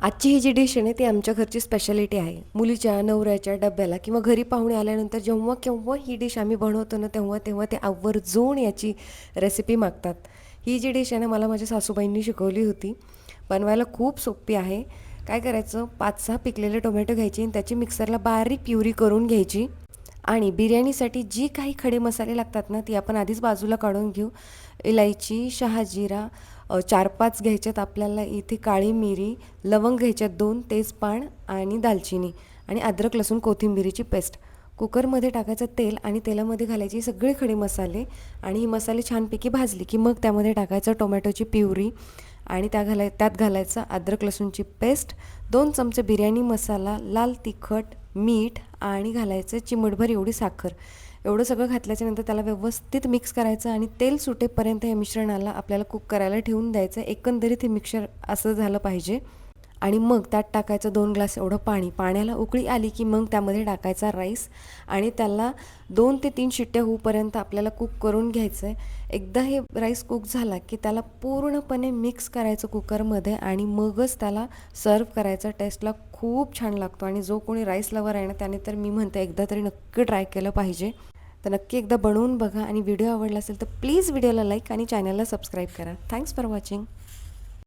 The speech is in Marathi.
आजची ही जी डिश आहे ना ती आमच्या घरची स्पेशालिटी आहे. मुलीच्या, नवऱ्याच्या डब्याला किंवा घरी पाहुणे आल्यानंतर जेव्हा केव्हा ही डिश आम्ही बनवतो ना तेव्हा तेव्हा ते आवर्जून याची रेसिपी मागतात. ही जी डिश आहे ना मला माझ्या सासूबाईंनी शिकवली होती. बनवायला खूप सोपी आहे. काय करायचं, 5-6 पिकलेले टोमॅटो घ्यायचे आणि त्याची मिक्सरला बारीक प्युरी करून घ्यायची. आणि बिर्याणीसाठी जी काही खडे मसाले लागतात ना ती आपण आधीच बाजूला काढून घेऊ. इलायची, शहाजिरा 4-5 घ्यायच्यात आपल्याला इथे, काळी मिरी, लवंग घ्यायच्यात 2, तेजपान आणि दालचिनी आणि अद्रक लसूण कोथिंबिरीची पेस्ट. कुकरमध्ये टाकायचं तेल आणि तेलामध्ये घालायचे सगळे खडे मसाले आणि ही मसाले छानपैकी भाजली की मग त्यामध्ये टाकायचं टोमॅटोची प्युरी आणि त्यात घालायचं अद्रक लसूणची पेस्ट, 2 चमचे बिर्याणी मसाला, लाल तिखट, मीठ आणि घालायचं चिमूटभर एवढी साखर. एवढं सगळं घातल्याच्यानंतर त्याला व्यवस्थित मिक्स करायचं आणि तेल सुटेपर्यंत या मिश्रणाला आपल्याला कुक करायला ठेवून द्यायचं. एकंदरीत हे मिक्सर असं झालं पाहिजे. आणि मग त्यात टाकायचं 2 ग्लास एवढं पाणी. पाण्याला उकळी आली की मग त्यामध्ये टाकायचा राईस आणि त्याला 2 ते 3 शिट्ट्या होऊपर्यंत आपल्याला कुक करून घ्यायचं आहे. एकदा हे राईस कुक झाला की त्याला पूर्णपणे मिक्स करायचं कुकरमध्ये आणि मगच त्याला सर्व करायचं. टेस्टला खूप छान लागतो आणि जो कोणी राईस लवर आहे ना त्याने तर मी म्हणते एकदा तरी नक्की ट्राय केलं पाहिजे. तर नक्की एकदा बनवून बघा आणि व्हिडिओ आवडला असेल तर प्लीज व्हिडिओला लाईक आणि चॅनलला सबस्क्राईब करा. Thanks for watching.